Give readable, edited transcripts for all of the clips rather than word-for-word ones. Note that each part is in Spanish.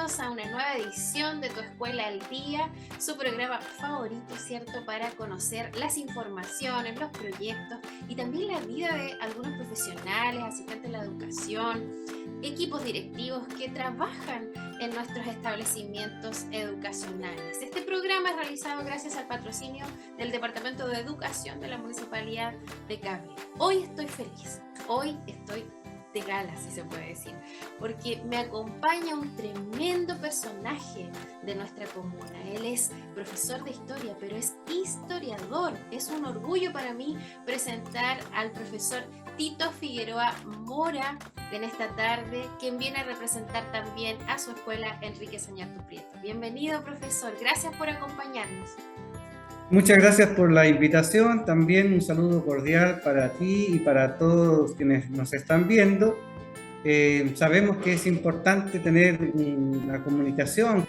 bienvenidos a una nueva edición de Tu Escuela al Día, su programa favorito, ¿cierto?, para conocer las informaciones, los proyectos y también la vida de algunos profesionales, asistentes de la educación, equipos directivos que trabajan en nuestros establecimientos educacionales. Este programa es realizado gracias al patrocinio del Departamento de Educación de la Municipalidad de Cabrera. Hoy estoy feliz, hoy estoy de gala, si se puede decir, porque me acompaña un tremendo personaje de nuestra comuna. Él es profesor de historia, pero es historiador. Es un orgullo para mí presentar al profesor Tito Figueroa Mora en esta tarde, quien viene a representar también a su escuela Enrique Sañartu Prieto. Bienvenido, profesor. Gracias por acompañarnos. Muchas gracias por la invitación. También un saludo cordial para ti y para todos quienes nos están viendo. Sabemos que es importante tener una comunicación.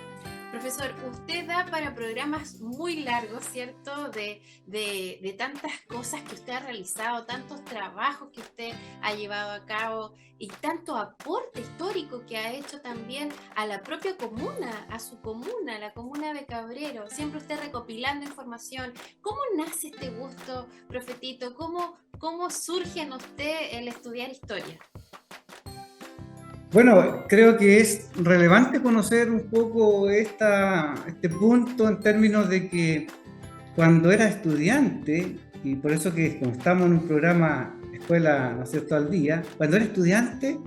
Profesor, usted da para programas muy largos, ¿cierto? De tantas cosas que usted ha realizado, tantos trabajos que usted ha llevado a cabo y tanto aporte histórico que ha hecho también a la propia comuna, a su comuna, la comuna de Cabrero. Siempre usted recopilando información. ¿Cómo nace este gusto, profetito? ¿Cómo surge en usted el estudiar historia? Bueno, creo que es relevante conocer un poco este punto en términos de que cuando era estudiante, y por eso que como estamos en un programa Escuela, ¿no es cierto?, al día, cuando era estudiante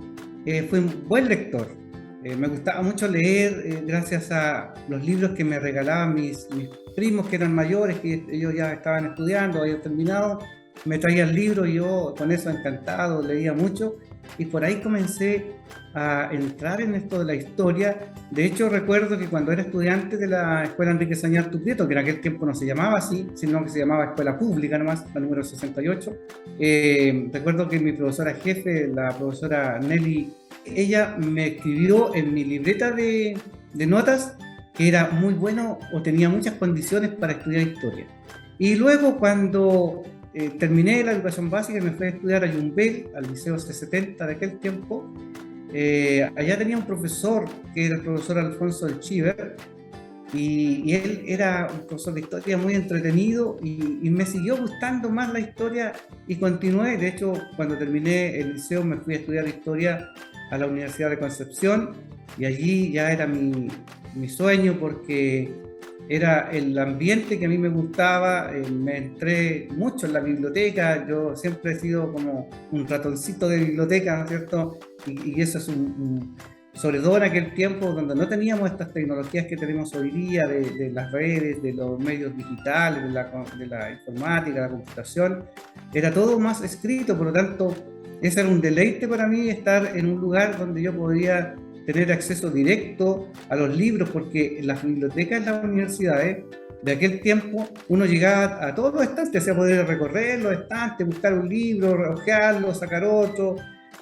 fui un buen lector. Me gustaba mucho leer gracias a los libros que me regalaban mis primos que eran mayores, que ellos ya estaban estudiando, habían terminado, me traían libros y yo con eso encantado, leía mucho. Y por ahí comencé a entrar en esto de la historia. De hecho, recuerdo que cuando era estudiante de la Escuela Enrique Sañartu Prieto, que en aquel tiempo no se llamaba así, sino que se llamaba Escuela Pública nomás, la número 68, recuerdo que mi profesora jefe, la profesora Nelly, ella me escribió en mi libreta de notas que era muy bueno o tenía muchas condiciones para estudiar historia. Y luego cuando terminé la educación básica y me fui a estudiar a Yumbel, al Liceo C70 de aquel tiempo. Allá tenía un profesor que era el profesor Alfonso del Chiver, y él era un profesor de historia muy entretenido y me siguió gustando más la historia y continué. De hecho, cuando terminé el liceo me fui a estudiar historia a la Universidad de Concepción y allí ya era mi sueño porque era el ambiente que a mí me gustaba. Me entré mucho en la biblioteca. Yo siempre he sido como un ratoncito de biblioteca, ¿no es cierto? Y eso es sobre todo en aquel tiempo donde no teníamos estas tecnologías que tenemos hoy día de las redes, de los medios digitales, de la informática, la computación. Era todo más escrito, por lo tanto, ese era un deleite para mí, estar en un lugar donde yo podía tener acceso directo a los libros, porque en las bibliotecas de las universidades de aquel tiempo uno llegaba a todos los estantes, o sea, poder recorrer los estantes, buscar un libro, hojearlo, sacar otro.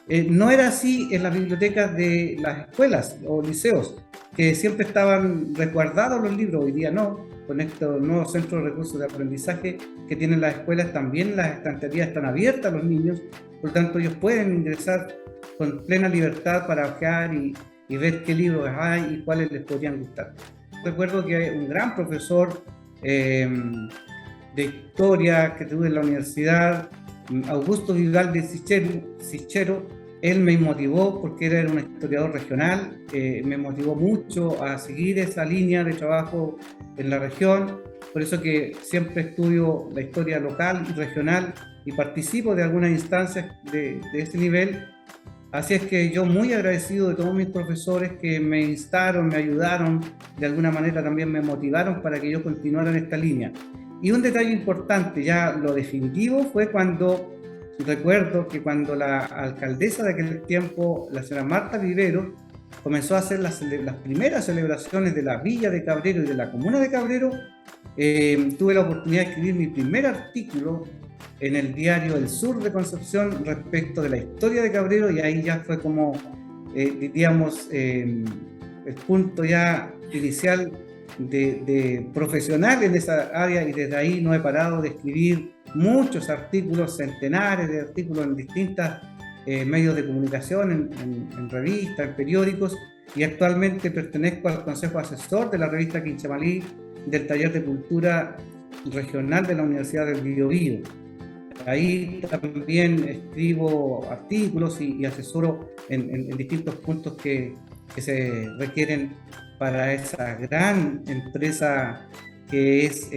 No era así en las bibliotecas de las escuelas o liceos, que siempre estaban resguardados los libros. Hoy día no, con estos nuevos centros de recursos de aprendizaje que tienen las escuelas, también las estanterías están abiertas a los niños, por lo tanto ellos pueden ingresar con plena libertad para hojear y ver qué libros hay y cuáles les podrían gustar. Recuerdo que un gran profesor de historia que tuve en la universidad, Augusto Vivaldi Sichero, él me motivó porque era un historiador regional, me motivó mucho a seguir esa línea de trabajo en la región, por eso que siempre estudio la historia local y regional y participo de algunas instancias de ese nivel. Así es que yo muy agradecido de todos mis profesores que me instaron, me ayudaron, de alguna manera también me motivaron para que yo continuara en esta línea. Y un detalle importante, ya lo definitivo, fue recuerdo que cuando la alcaldesa de aquel tiempo, la señora Marta Vivero, comenzó a hacer las primeras celebraciones de la Villa de Cabrero y de la Comuna de Cabrero, tuve la oportunidad de escribir mi primer artículo en el diario El Sur de Concepción respecto de la historia de Cabrero, y ahí ya fue como, diríamos, el punto ya inicial de profesional en esa área, y desde ahí no he parado de escribir muchos artículos, centenares de artículos en distintos medios de comunicación, en revistas, en periódicos, y actualmente pertenezco al Consejo Asesor de la revista Quinchamalí del Taller de Cultura Regional de la Universidad del Biobío. Ahí también escribo artículos y asesoro en distintos puntos que se requieren para esa gran empresa que es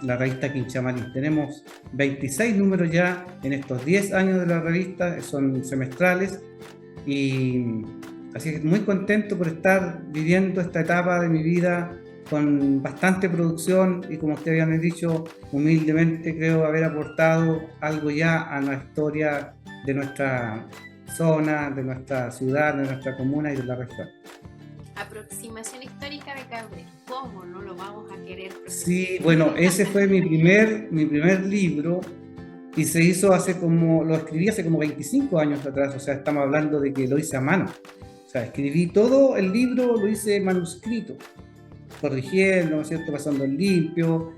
la revista Quinchamalí. Tenemos 26 números ya en estos 10 años de la revista, son semestrales, y así que muy contento por estar viviendo esta etapa de mi vida con bastante producción y, como ustedes habían dicho, humildemente creo haber aportado algo ya a la historia de nuestra zona, de nuestra ciudad, de nuestra comuna y de la región. Aproximación histórica de Cabrera. ¿Cómo no lo vamos a querer? Sí, bueno, ese fue mi primer libro, y se hizo lo escribí hace como 25 años atrás, o sea, estamos hablando de que lo hice a mano. O sea, escribí todo el libro, lo hice manuscrito, corrigiendo, ¿no es cierto?, pasando en limpio.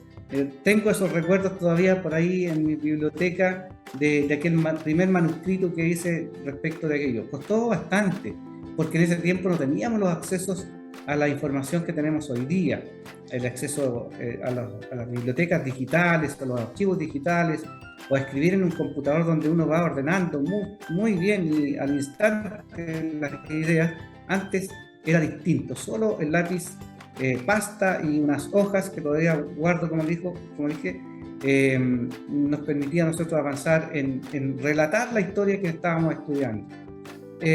Tengo esos recuerdos todavía por ahí en mi biblioteca de aquel primer manuscrito que hice respecto de aquello. Costó bastante, porque en ese tiempo no teníamos los accesos a la información que tenemos hoy día, el acceso a las bibliotecas digitales, a los archivos digitales, o a escribir en un computador donde uno va ordenando muy bien y al instante las ideas. Antes era distinto, solo el lápiz, pasta y unas hojas que todavía guardo, como dije, nos permitía a nosotros avanzar en relatar la historia que estábamos estudiando.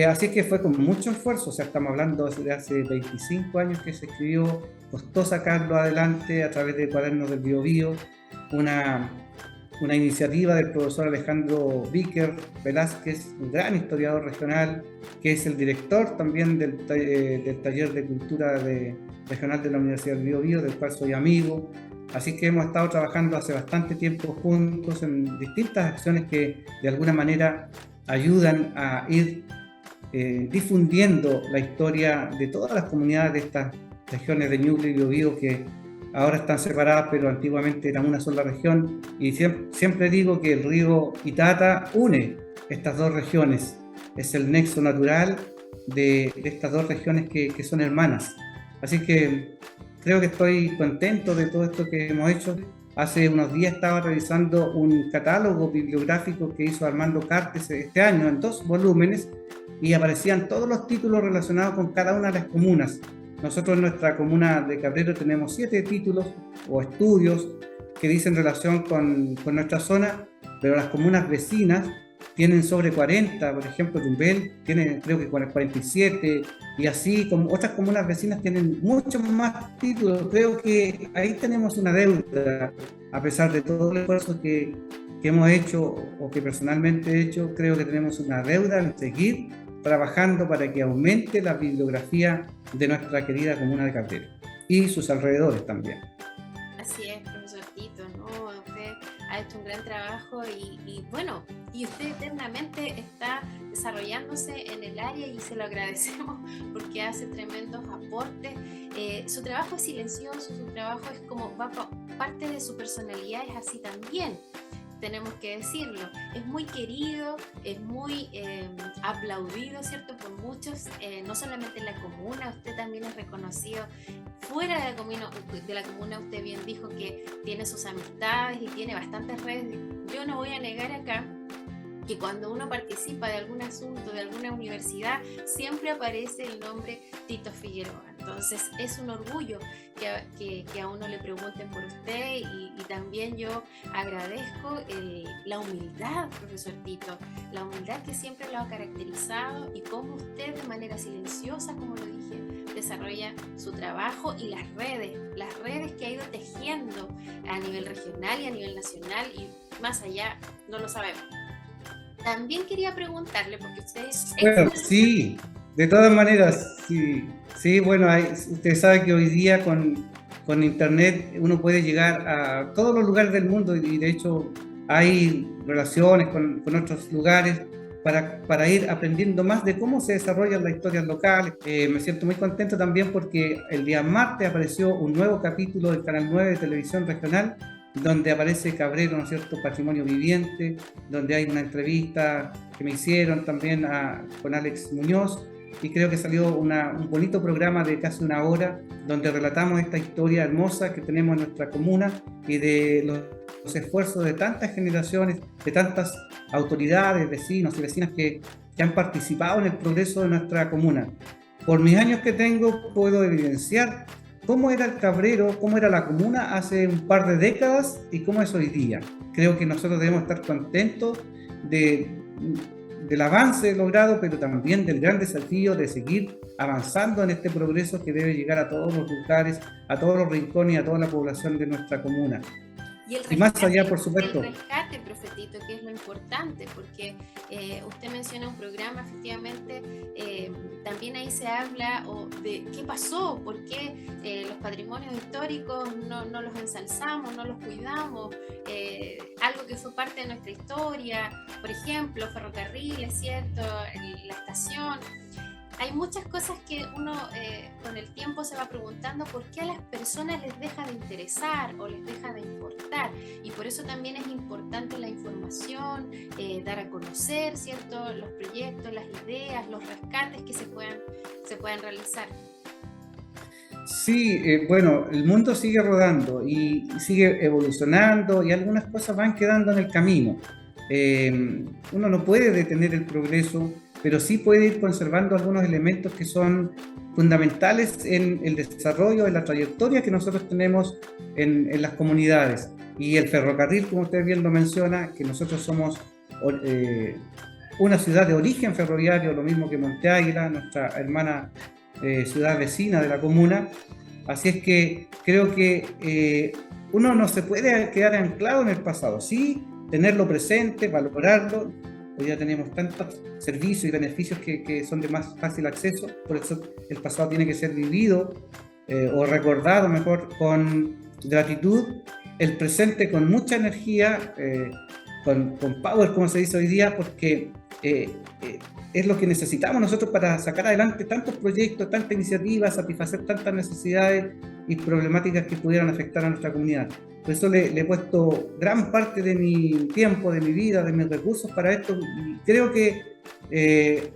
Así que fue con mucho esfuerzo, o sea, estamos hablando de hace 25 años que se escribió, costó sacarlo adelante a través de Cuadernos del Biobío, una iniciativa del profesor Alejandro Víquer Velázquez, un gran historiador regional, que es el director también del Taller de Cultura Regional de la Universidad del Biobío, del cual soy amigo. Así que hemos estado trabajando hace bastante tiempo juntos en distintas acciones que de alguna manera ayudan a ir difundiendo la historia de todas las comunidades de estas regiones de Ñuble y Biobío, que ahora están separadas, pero antiguamente eran una sola región. Y siempre digo que el río Itata une estas dos regiones, es el nexo natural de estas dos regiones que son hermanas. Así que creo que estoy contento de todo esto que hemos hecho. Hace unos días estaba revisando un catálogo bibliográfico que hizo Armando Cartes este año en 2 volúmenes, y aparecían todos los títulos relacionados con cada una de las comunas. Nosotros en nuestra comuna de Cabrero tenemos 7 títulos o estudios que dicen relación con nuestra zona, pero las comunas vecinas tienen sobre 40, por ejemplo, Tumbel tiene creo que 47, y así como otras comunas vecinas tienen muchos más títulos. Creo que ahí tenemos una deuda, a pesar de todo el esfuerzo que hemos hecho o que personalmente he hecho. Creo que tenemos una deuda en seguir trabajando para que aumente la bibliografía de nuestra querida comuna de Cabrero y sus alrededores también. Así es, profesor Tito, ¿no? Usted ha hecho un gran trabajo y bueno, y usted eternamente está desarrollándose en el área y se lo agradecemos porque hace tremendos aportes. Su trabajo es silencioso, su trabajo es como parte de su personalidad, es así también. Tenemos que decirlo, es muy querido, es muy aplaudido, ¿cierto?, por muchos, no solamente en la comuna, usted también es reconocido fuera de la comuna. Usted bien dijo que tiene sus amistades y tiene bastantes redes. Yo no voy a negar acá que cuando uno participa de algún asunto, de alguna universidad, siempre aparece el nombre Tito Figueroa. Entonces es un orgullo que a uno le pregunten por usted, y también yo agradezco la humildad, profesor Tito, la humildad que siempre lo ha caracterizado, y cómo usted de manera silenciosa, como lo dije, desarrolla su trabajo, y las redes que ha ido tejiendo a nivel regional y a nivel nacional y más allá, no lo sabemos. También quería preguntarle, porque ustedes... Bueno, sí, de todas maneras, sí, bueno, usted sabe que hoy día con internet uno puede llegar a todos los lugares del mundo, y de hecho hay relaciones con otros lugares para ir aprendiendo más de cómo se desarrollan las historias locales. Me siento muy contento también porque el día martes apareció un nuevo capítulo del Canal 9 de Televisión Regional, donde aparece Cabrero, ¿no es cierto?, Patrimonio Viviente, donde hay una entrevista que me hicieron también con Alex Muñoz, y creo que salió un bonito programa de casi una hora donde relatamos esta historia hermosa que tenemos en nuestra comuna y de los esfuerzos de tantas generaciones, de tantas autoridades, vecinos y vecinas que han participado en el progreso de nuestra comuna. Por mis años que tengo, puedo evidenciar cómo era el Cabrero, cómo era la comuna hace un par de décadas y cómo es hoy día. Creo que nosotros debemos estar contentos del avance logrado, pero también del gran desafío de seguir avanzando en este progreso que debe llegar a todos los lugares, a todos los rincones y a toda la población de nuestra comuna. Y el rescate, y más allá, por supuesto. El rescate, profetito, que es lo importante, porque usted menciona un programa, efectivamente, también ahí se habla de qué pasó, por qué los patrimonios históricos no los ensalzamos, no los cuidamos, algo que fue parte de nuestra historia, por ejemplo, ferrocarriles, ¿cierto? La estación. Hay muchas cosas que uno con el tiempo se va preguntando por qué a las personas les deja de interesar o les deja de importar, y por eso también es importante la información, dar a conocer, ¿cierto? Los proyectos, las ideas, los rescates que se puedan realizar. Sí, bueno, el mundo sigue rodando y sigue evolucionando y algunas cosas van quedando en el camino. Uno no puede detener el progreso, pero sí puede ir conservando algunos elementos que son fundamentales en el desarrollo, en la trayectoria que nosotros tenemos en las comunidades. Y el ferrocarril, como usted bien lo menciona, que nosotros somos una ciudad de origen ferroviario, lo mismo que Monte Águila, nuestra hermana ciudad vecina de la comuna. Así es que creo que uno no se puede quedar anclado en el pasado, sí tenerlo presente, valorarlo. Hoy ya tenemos tantos servicios y beneficios que son de más fácil acceso, por eso el pasado tiene que ser vivido o recordado mejor con gratitud, el presente con mucha energía, con power, como se dice hoy día, porque es lo que necesitamos nosotros para sacar adelante tantos proyectos, tantas iniciativas, satisfacer tantas necesidades y problemáticas que pudieran afectar a nuestra comunidad. Por eso le he puesto gran parte de mi tiempo, de mi vida, de mis recursos para esto, y creo que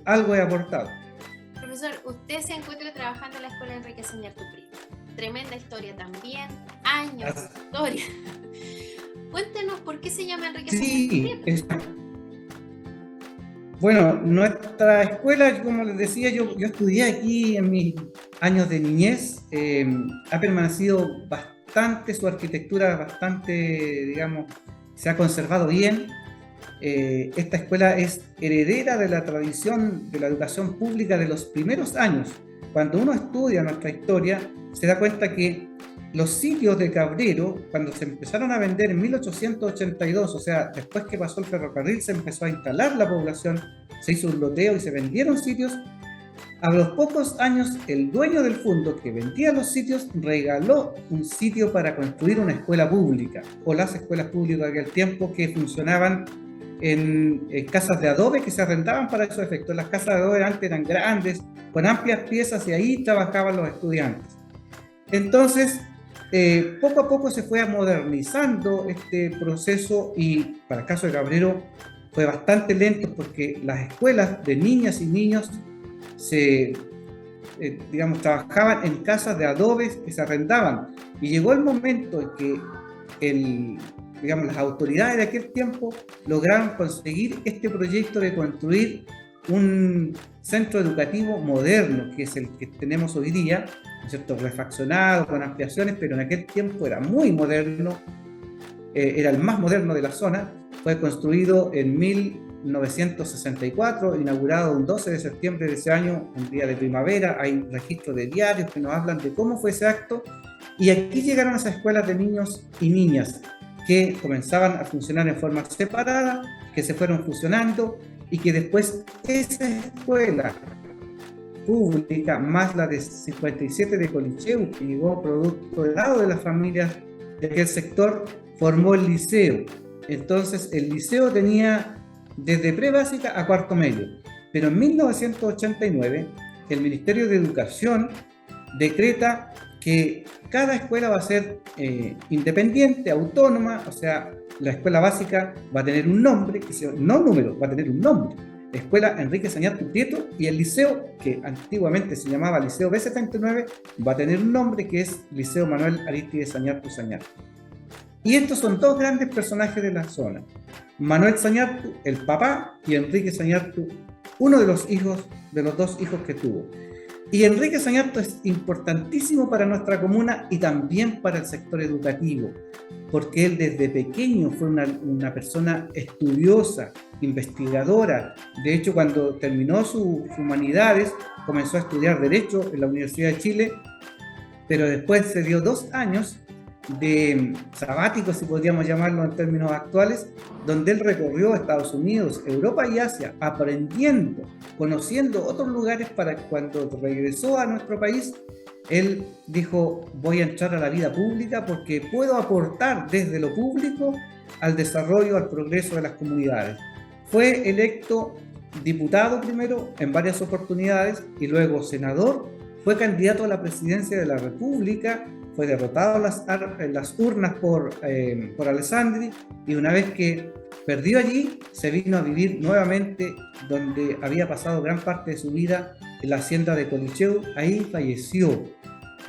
algo he aportado. Profesor, usted se encuentra trabajando en la Escuela Enrique Sañartuprito. Tremenda historia también, años de historia. Cuéntenos por qué se llama Enrique Sañartuprito. Bueno, nuestra escuela, como les decía, yo estudié aquí en mis años de niñez, ha permanecido bastante, su arquitectura bastante, digamos, se ha conservado bien. Esta escuela es heredera de la tradición de la educación pública de los primeros años. Cuando uno estudia nuestra historia, se da cuenta que los sitios de Cabrero, cuando se empezaron a vender en 1882, o sea, después que pasó el ferrocarril, se empezó a instalar la población, se hizo un loteo y se vendieron sitios. A los pocos años, el dueño del fondo que vendía los sitios regaló un sitio para construir una escuela pública, o las escuelas públicas de aquel tiempo que funcionaban en casas de adobe que se arrendaban para esos efectos. Las casas de adobe antes eran grandes, con amplias piezas, y ahí trabajaban los estudiantes. Entonces, poco a poco se fue modernizando este proceso, y para el caso de Cabrero fue bastante lento porque las escuelas de niñas y niños trabajaban en casas de adobes que se arrendaban, y llegó el momento en que las autoridades de aquel tiempo lograron conseguir este proyecto de construir un centro educativo moderno, que es el que tenemos hoy día, ¿no es cierto?, refaccionado, con ampliaciones, pero en aquel tiempo era muy moderno, era el más moderno de la zona. Fue construido en 1964, inaugurado un 12 de septiembre de ese año, un día de primavera. Hay registros de diarios que nos hablan de cómo fue ese acto, y aquí llegaron esas escuelas de niños y niñas que comenzaban a funcionar en forma separada, que se fueron fusionando, y que después esa escuela pública, más la de 57 de Colicheu, que llegó producto del lado de las familias de aquel sector, formó el liceo. Entonces el liceo tenía desde prebásica a cuarto medio, pero en 1989 el Ministerio de Educación decreta que cada escuela va a ser independiente, autónoma, o sea, la escuela básica va a tener un nombre, no número, va a tener un nombre. Escuela Enrique Sañartu Prieto, y el liceo, que antiguamente se llamaba Liceo B79, va a tener un nombre que es Liceo Manuel Arístides Sañartu Sañartu. Y estos son dos grandes personajes de la zona. Manuel Sañartu, el papá, y Enrique Sañartu, uno de los dos hijos que tuvo. Y Enrique Sañartu es importantísimo para nuestra comuna y también para el sector educativo, porque él desde pequeño fue una persona estudiosa, investigadora. De hecho, cuando terminó sus humanidades, comenzó a estudiar Derecho en la Universidad de Chile, pero después se dio 2 años de sabático, si podríamos llamarlo en términos actuales, donde él recorrió Estados Unidos, Europa y Asia, aprendiendo, conociendo otros lugares, para cuando regresó a nuestro país, él dijo: voy a entrar a la vida pública porque puedo aportar desde lo público al desarrollo, al progreso de las comunidades. Fue electo diputado primero en varias oportunidades y luego senador, fue candidato a la presidencia de la República, fue derrotado en las urnas por Alessandri, y una vez que perdió allí, se vino a vivir nuevamente donde había pasado gran parte de su vida, en la hacienda de Colicheu. Ahí falleció.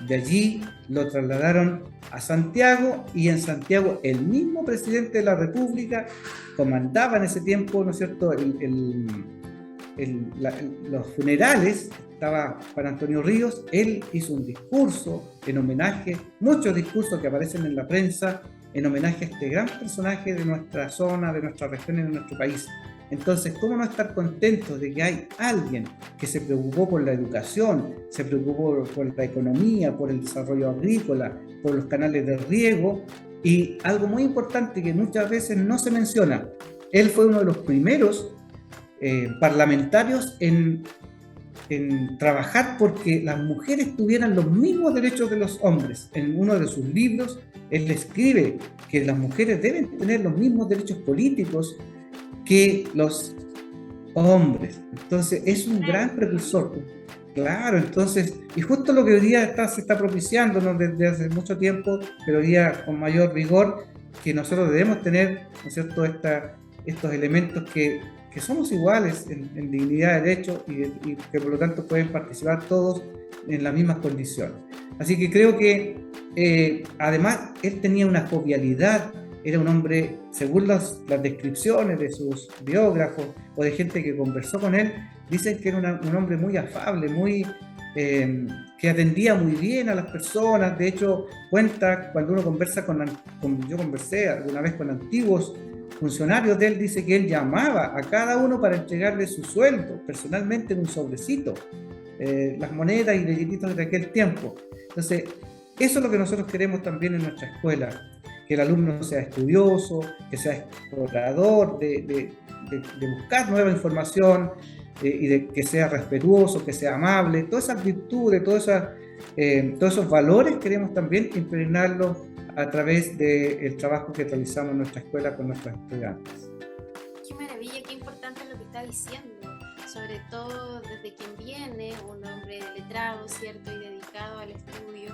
De allí lo trasladaron a Santiago, y en Santiago el mismo presidente de la República comandaba en ese tiempo, ¿no es cierto?, los funerales. Estaba Juan Antonio Ríos. Él hizo un discurso en homenaje, muchos discursos que aparecen en la prensa, en homenaje a este gran personaje de nuestra zona, de nuestra región y de nuestro país. Entonces, ¿cómo no estar contentos de que hay alguien que se preocupó por la educación, se preocupó por la economía, por el desarrollo agrícola, por los canales de riego? Y algo muy importante que muchas veces no se menciona: él fue uno de los primeros parlamentarios en trabajar porque las mujeres tuvieran los mismos derechos de los hombres. En uno de sus libros, él escribe que las mujeres deben tener los mismos derechos políticos que los hombres. Entonces, es un gran precursor. Claro, entonces, y justo lo que hoy día se está propiciando, ¿no?, desde hace mucho tiempo, pero hoy día con mayor rigor, que nosotros debemos tener, ¿no es cierto?, estos elementos que somos iguales en dignidad, de derecho, y que por lo tanto pueden participar todos en las mismas condiciones. Así que creo que además él tenía una jovialidad. Era un hombre, según las descripciones de sus biógrafos o de gente que conversó con él, dicen que era un hombre muy afable, que atendía muy bien a las personas. De hecho, cuenta, cuando uno conversa yo conversé alguna vez con antiguos funcionarios de él, dice que él llamaba a cada uno para entregarle su sueldo, personalmente, en un sobrecito, las monedas y billetitos de aquel tiempo. Entonces, eso es lo que nosotros queremos también en nuestra escuela: que el alumno sea estudioso, que sea explorador, de buscar nueva información, que sea respetuoso, que sea amable. Todas esas virtudes, todos esos valores queremos también impregnarlos a través del trabajo que realizamos en nuestra escuela con nuestros estudiantes. Qué maravilla, qué importante lo que está diciendo, sobre todo desde quien viene, un hombre letrado, ¿cierto?, y dedicado al estudio.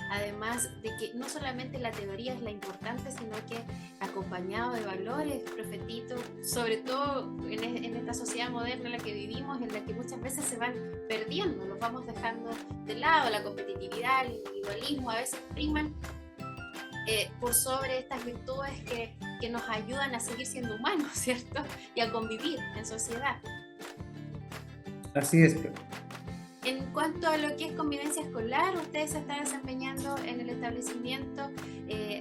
Además de que no solamente la teoría es la importante, sino que acompañado de valores, profetito, sobre todo en esta sociedad moderna en la que vivimos, en la que muchas veces se van perdiendo, los vamos dejando de lado. La competitividad, el individualismo a veces priman por sobre estas virtudes que nos ayudan a seguir siendo humanos, ¿cierto?, y a convivir en sociedad. Así es. En cuanto a lo que es convivencia escolar, ustedes se están desempeñando en el establecimiento,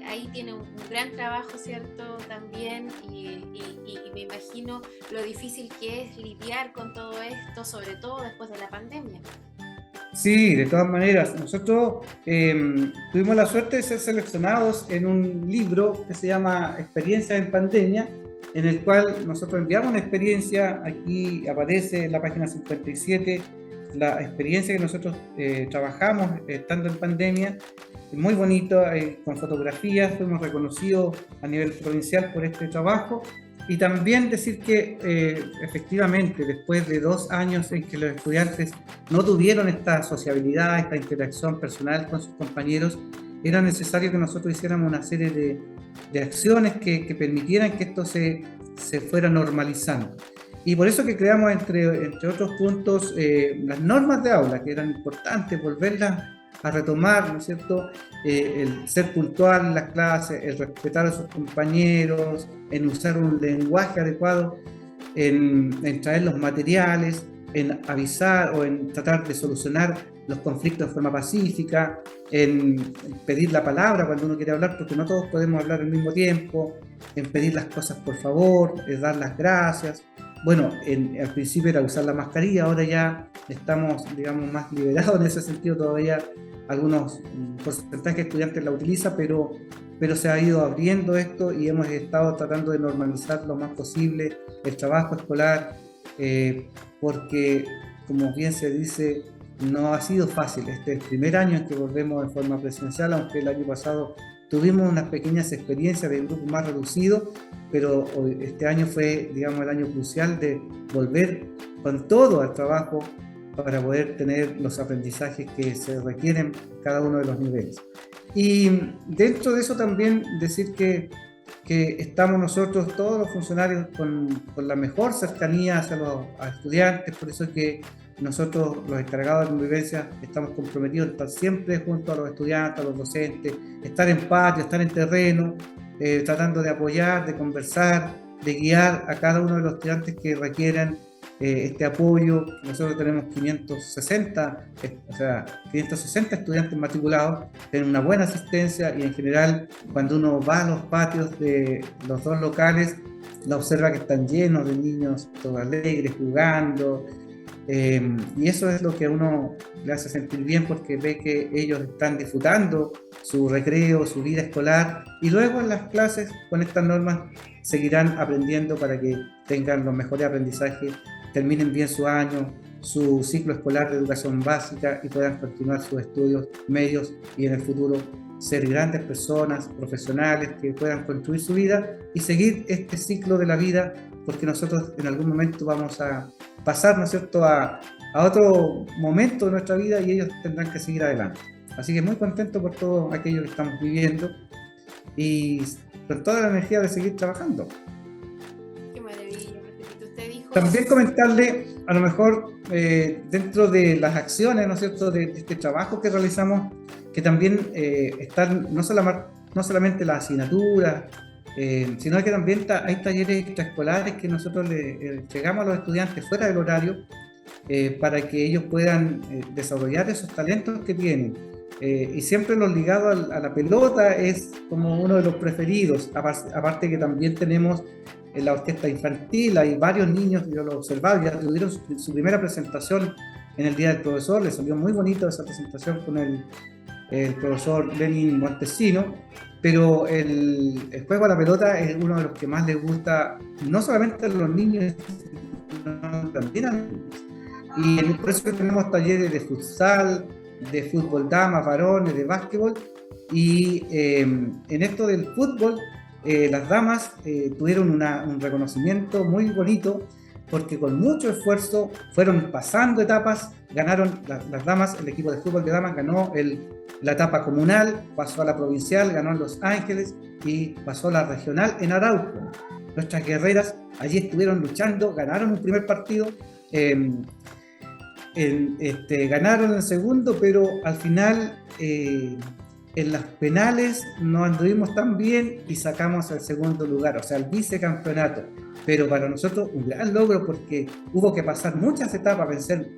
ahí tiene un gran trabajo, ¿cierto?, también, y me imagino lo difícil que es lidiar con todo esto, sobre todo después de la pandemia. Sí, de todas maneras. Nosotros tuvimos la suerte de ser seleccionados en un libro que se llama Experiencias en Pandemia, en el cual nosotros enviamos una experiencia. Aquí aparece en la página 57 la experiencia que nosotros trabajamos estando en pandemia. Muy bonito, con fotografías. Fuimos reconocidos a nivel provincial por este trabajo. Y también decir que efectivamente, después de 2 años en que los estudiantes no tuvieron esta sociabilidad, esta interacción personal con sus compañeros, era necesario que nosotros hiciéramos una serie de acciones que permitieran que esto se fuera normalizando. Y por eso que creamos, entre otros puntos, las normas de aula, que eran importantes, volverlas a retomar, ¿no es cierto? El ser puntual en las clases, el respetar a sus compañeros, en usar un lenguaje adecuado, en traer los materiales, en avisar o en tratar de solucionar los conflictos de forma pacífica, en pedir la palabra cuando uno quiere hablar, porque no todos podemos hablar al mismo tiempo, en pedir las cosas por favor, en dar las gracias. Bueno, al principio era usar la mascarilla, ahora ya estamos, digamos, más liberados en ese sentido, todavía algunos porcentajes de estudiantes la utilizan, pero se ha ido abriendo esto y hemos estado tratando de normalizar lo más posible el trabajo escolar, porque, como bien se dice, no ha sido fácil. Este es el primer año en que volvemos de forma presencial, aunque el año pasado tuvimos unas pequeñas experiencias de grupo más reducido, pero este año fue, digamos, el año crucial de volver con todo al trabajo para poder tener los aprendizajes que se requieren en cada uno de los niveles. Y dentro de eso también decir que estamos nosotros, todos los funcionarios, con la mejor cercanía hacia los estudiantes, por eso es que nosotros, los encargados de convivencia, estamos comprometidos a estar siempre junto a los estudiantes, a los docentes, estar en patio, estar en terreno, tratando de apoyar, de conversar, de guiar a cada uno de los estudiantes que requieran este apoyo. Nosotros tenemos 560 estudiantes matriculados, tienen una buena asistencia y en general cuando uno va a los patios de los dos locales, la observa que están llenos de niños todos alegres, jugando, y eso es lo que a uno le hace sentir bien porque ve que ellos están disfrutando su recreo, su vida escolar y luego en las clases con estas normas seguirán aprendiendo para que tengan los mejores aprendizajes, terminen bien su año, su ciclo escolar de educación básica y puedan continuar sus estudios medios y en el futuro ser grandes personas, profesionales que puedan construir su vida y seguir este ciclo de la vida, porque nosotros en algún momento vamos a pasar, ¿no es cierto?, a otro momento de nuestra vida y ellos tendrán que seguir adelante. Así que muy contento por todo aquello que estamos viviendo y con toda la energía de seguir trabajando. Qué maravilla, usted dijo... También comentarle, a lo mejor, dentro de las acciones, ¿no es cierto?, de este trabajo que realizamos, que también están no solamente las asignaturas, sino que también hay talleres extraescolares que nosotros le entregamos a los estudiantes fuera del horario para que ellos puedan desarrollar esos talentos que tienen. Y siempre los ligados a la pelota es como uno de los preferidos, aparte que también tenemos en la orquesta infantil, hay varios niños, yo lo he observado, ya tuvieron su primera presentación en el Día del Profesor, les salió muy bonito esa presentación con el profesor Lenin Montesino, pero el juego a la pelota es uno de los que más les gusta, no solamente a los niños, sino también a los niños. Y por eso tenemos talleres de futsal, de fútbol damas, varones, de básquetbol, y en esto del fútbol, las damas tuvieron un reconocimiento muy bonito, porque con mucho esfuerzo fueron pasando etapas, ganaron las damas, el equipo de fútbol de damas ganó la etapa comunal, pasó a la provincial, ganó en Los Ángeles y pasó a la regional en Arauco. Nuestras guerreras allí estuvieron luchando, ganaron un primer partido, ganaron el segundo, pero al final en las penales no anduvimos tan bien y sacamos el segundo lugar, o sea, el vicecampeonato. Pero para nosotros un gran logro porque hubo que pasar muchas etapas, vencer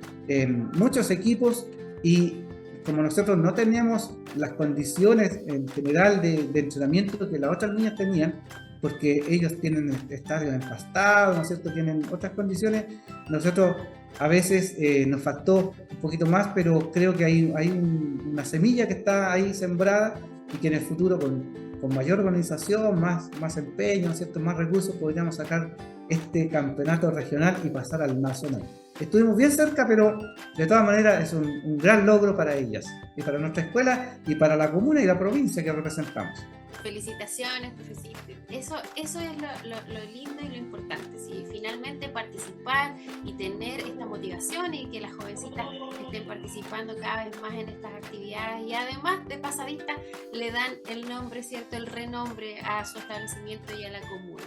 muchos equipos y como nosotros no teníamos las condiciones en general de entrenamiento que las otras niñas tenían, porque ellos tienen estadios empastados, ¿no es cierto?, tienen otras condiciones, nosotros a veces nos faltó un poquito más, pero creo que hay una semilla que está ahí sembrada y que en el futuro con mayor organización, más empeño, ¿no es cierto?, más recursos, podríamos sacar este campeonato regional y pasar al nacional. Estuvimos bien cerca, pero de todas maneras es un gran logro para ellas, y para nuestra escuela, y para la comuna y la provincia que representamos. Felicitaciones, profesor. Eso es lo lindo y lo importante, ¿sí? Finalmente participar y tener esta motivación y que las jovencitas estén participando cada vez más en estas actividades y además de pasadita le dan el nombre, ¿cierto?, el renombre a su establecimiento y a la comuna.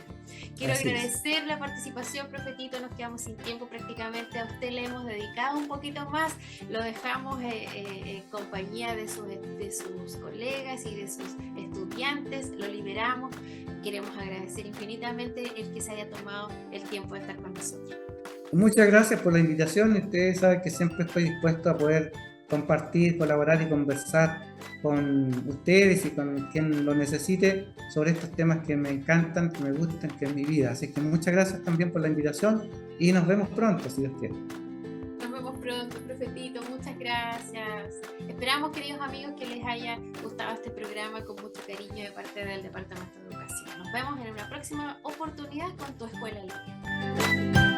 Quiero Así es. agradecer la participación, profetito, nos quedamos sin tiempo prácticamente, a usted le hemos dedicado un poquito más, lo dejamos en compañía de sus colegas y de sus estudiantes, lo liberamos, queremos agradecer infinitamente el que se haya tomado el tiempo de estar con nosotros. Muchas gracias por la invitación. Ustedes saben que siempre estoy dispuesto a poder compartir, colaborar y conversar con ustedes y con quien lo necesite sobre estos temas que me encantan, que me gustan, que es mi vida. Así que muchas gracias también por la invitación y nos vemos pronto, si Dios quiere. Nos vemos pronto, profetito, muchas gracias. Esperamos, queridos amigos, que les haya gustado este programa con mucho cariño de parte del Departamento de Educación. Nos vemos en una próxima oportunidad con Tu Escuela al Día.